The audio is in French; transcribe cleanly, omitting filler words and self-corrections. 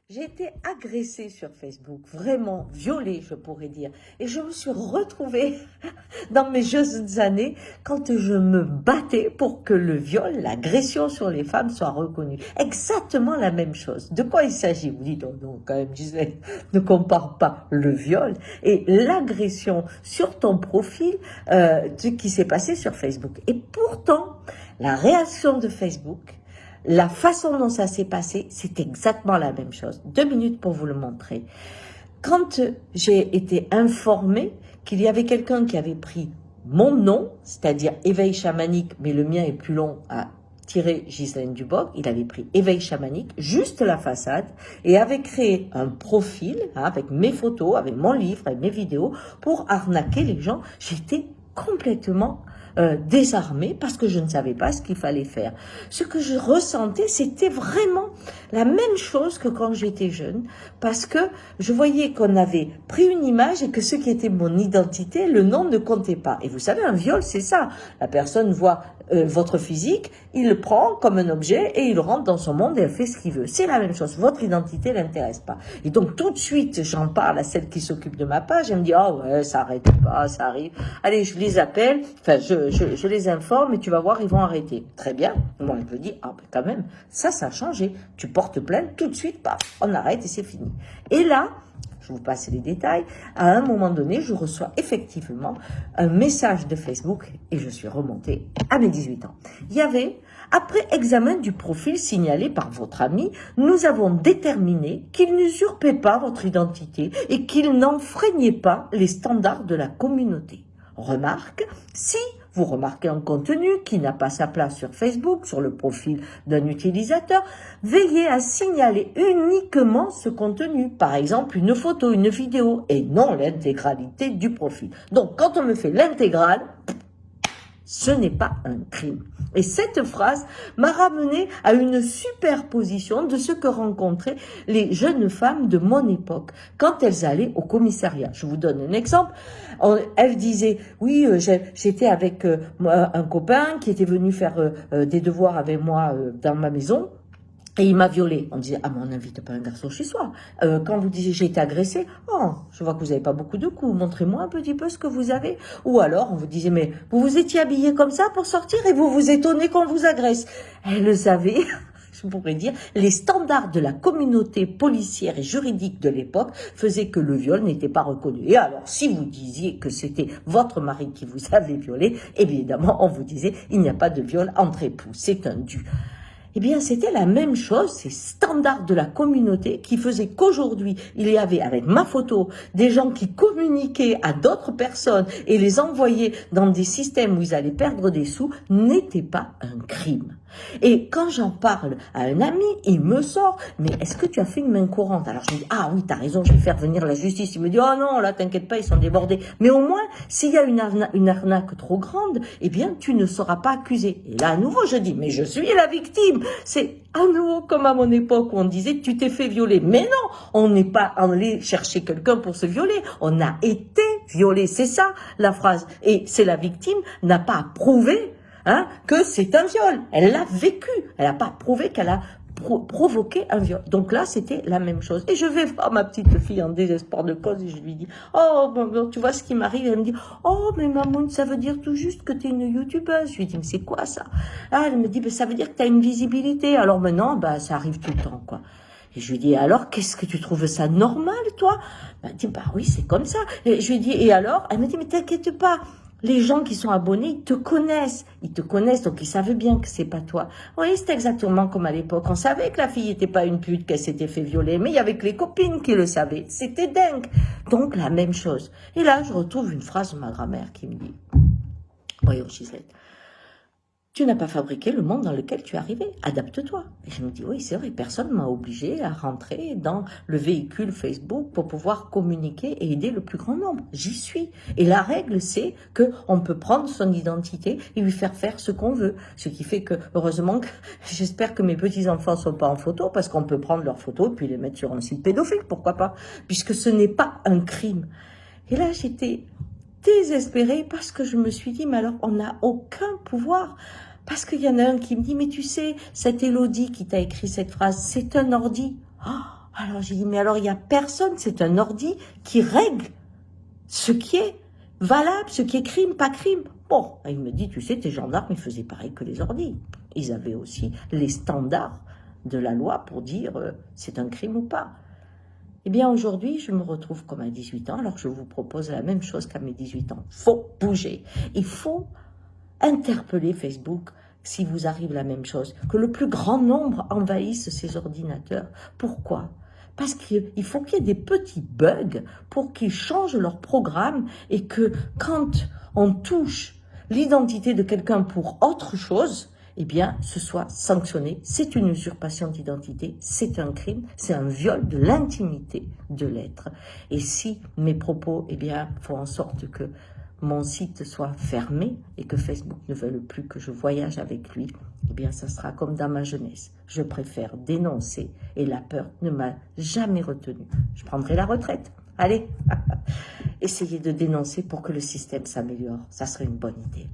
J'ai été agressée sur Facebook, vraiment violée, je pourrais dire. Et je me suis retrouvée dans mes jeunes années quand je me battais pour que le viol, l'agression sur les femmes soit reconnue. Exactement la même chose. De quoi il s'agit? Vous dites, oh non, quand même, Gisèle, ne compare pas le viol et l'agression sur ton profil, ce qui s'est passé sur Facebook. Et pourtant, la réaction de Facebook, la façon dont ça s'est passé, c'est exactement la même chose. 2 minutes pour vous le montrer. Quand j'ai été informée qu'il y avait quelqu'un qui avait pris mon nom, c'est-à-dire éveil chamanique, mais le mien est plus long à tirer Ghislaine Duboc, il avait pris éveil chamanique, juste la façade, et avait créé un profil, avec mes photos, avec mon livre, avec mes vidéos, pour arnaquer les gens. J'étais complètement désarmée parce que je ne savais pas ce qu'il fallait faire. Ce que je ressentais, c'était vraiment la même chose que quand j'étais jeune, parce que je voyais qu'on avait pris une image et que ce qui était mon identité, le nom ne comptait pas. Et vous savez, un viol, c'est ça. La personne voit votre physique, il le prend comme un objet et il rentre dans son monde et elle fait ce qu'il veut. C'est la même chose. Votre identité l'intéresse pas. Et donc tout de suite, j'en parle à celle qui s'occupe de ma page. Elle me dit, oh ouais, ça arrête pas, ça arrive. Allez, je les appelle, enfin je les informe et tu vas voir, ils vont arrêter. Très bien. Moi, je me dis, ah ben quand même, ça a changé. Tu portes plainte tout de suite, paf, on arrête et c'est fini. Et là, je vous passe les détails, à un moment donné, je reçois effectivement un message de Facebook et je suis remontée à mes 18 ans. Il y avait, après examen du profil signalé par votre ami, nous avons déterminé qu'il n'usurpait pas votre identité et qu'il n'enfreignait pas les standards de la communauté. Remarque, si vous remarquez un contenu qui n'a pas sa place sur Facebook, sur le profil d'un utilisateur, veillez à signaler uniquement ce contenu. Par exemple, une photo, une vidéo, et non l'intégralité du profil. Donc, quand on me fait l'intégrale, ce n'est pas un crime. Et cette phrase m'a ramené à une superposition de ce que rencontraient les jeunes femmes de mon époque quand elles allaient au commissariat. Je vous donne un exemple. Elles disaient, oui, j'étais avec un copain qui était venu faire des devoirs avec moi dans ma maison. Et il m'a violée. On disait, ah, mais on n'invite pas un garçon chez soi. Quand vous disiez, j'ai été agressée, oh, je vois que vous n'avez pas beaucoup de coups, montrez-moi un petit peu ce que vous avez. Ou alors, on vous disait, mais vous vous étiez habillé comme ça pour sortir et vous vous étonnez qu'on vous agresse. Elles avaient, je pourrais dire, les standards de la communauté policière et juridique de l'époque faisaient que le viol n'était pas reconnu. Et alors, si vous disiez que c'était votre mari qui vous avait violé, évidemment, on vous disait, il n'y a pas de viol entre époux, c'est un dû. Eh bien, c'était la même chose, ces standards de la communauté qui faisaient qu'aujourd'hui, il y avait avec ma photo des gens qui communiquaient à d'autres personnes et les envoyaient dans des systèmes où ils allaient perdre des sous, n'était pas un crime. Et quand j'en parle à un ami, il me sort, mais est-ce que tu as fait une main courante? Alors je me dis, ah oui, t'as raison, je vais faire venir la justice. Il me dit, oh non, là, t'inquiète pas, ils sont débordés. Mais au moins, s'il y a une arnaque trop grande, eh bien, tu ne seras pas accusé. Et là, à nouveau, je dis, mais je suis la victime. C'est à nouveau comme à mon époque où on disait, tu t'es fait violer. Mais non, on n'est pas allé chercher quelqu'un pour se violer. On a été violé. C'est ça, la phrase. Et c'est la victime n'a pas à prouver que c'est un viol. Elle l'a vécu. Elle n'a pas prouvé qu'elle a provoqué un viol. Donc là, c'était la même chose. Et je vais voir ma petite fille en désespoir de cause et je lui dis, oh, bon, tu vois ce qui m'arrive? Elle me dit, oh, mais maman, ça veut dire tout juste que tu es une youtubeuse. Je lui dis, mais c'est quoi ça? Ah, elle me dit, ça veut dire que tu as une visibilité. Alors maintenant, ça arrive tout le temps, quoi. Et je lui dis, alors, qu'est-ce que tu trouves ça normal, toi? Elle me dit, oui, c'est comme ça. Et je lui dis, et alors? Elle me dit, mais t'inquiète pas. Les gens qui sont abonnés, ils te connaissent, donc ils savent bien que c'est pas toi. Oui, c'est exactement comme à l'époque. On savait que la fille était pas une pute, qu'elle s'était fait violer, mais il y avait que les copines qui le savaient. C'était dingue. Donc la même chose. Et là, je retrouve une phrase de ma grand-mère qui me dit, voyons Gisèle, tu n'as pas fabriqué le monde dans lequel tu es arrivé. Adapte-toi. Et je me dis, oui, c'est vrai, personne m'a obligé à rentrer dans le véhicule Facebook pour pouvoir communiquer et aider le plus grand nombre. J'y suis. Et la règle, c'est qu'on peut prendre son identité et lui faire faire ce qu'on veut. Ce qui fait que, heureusement, j'espère que mes petits-enfants sont pas en photo parce qu'on peut prendre leurs photos et puis les mettre sur un site pédophile, pourquoi pas, puisque ce n'est pas un crime. Et là, j'étais désespérée parce que je me suis dit, mais alors, on n'a aucun pouvoir. Parce qu'il y en a un qui me dit, mais tu sais, cette Élodie qui t'a écrit cette phrase, c'est un ordi. Oh, Alors j'ai dit, mais alors il n'y a personne, c'est un ordi qui règle ce qui est valable, ce qui est crime, pas crime. Bon, il me dit, tu sais, tes gendarmes, ils faisaient pareil que les ordis. Ils avaient aussi les standards de la loi pour dire c'est un crime ou pas. Eh bien, aujourd'hui, je me retrouve comme à 18 ans, alors je vous propose la même chose qu'à mes 18 ans. Faut bouger. Il faut interpeller Facebook si vous arrive la même chose, que le plus grand nombre envahisse ces ordinateurs. Pourquoi ? Parce qu'il faut qu'il y ait des petits bugs pour qu'ils changent leur programme et que quand on touche l'identité de quelqu'un pour autre chose, eh bien, ce soit sanctionné. C'est une usurpation d'identité, c'est un crime, c'est un viol de l'intimité de l'être. Et si mes propos, eh bien, font en sorte que mon site soit fermé et que Facebook ne veuille plus que je voyage avec lui, eh bien, ça sera comme dans ma jeunesse. Je préfère dénoncer et la peur ne m'a jamais retenue. Je prendrai la retraite. Allez, essayez de dénoncer pour que le système s'améliore. Ça serait une bonne idée.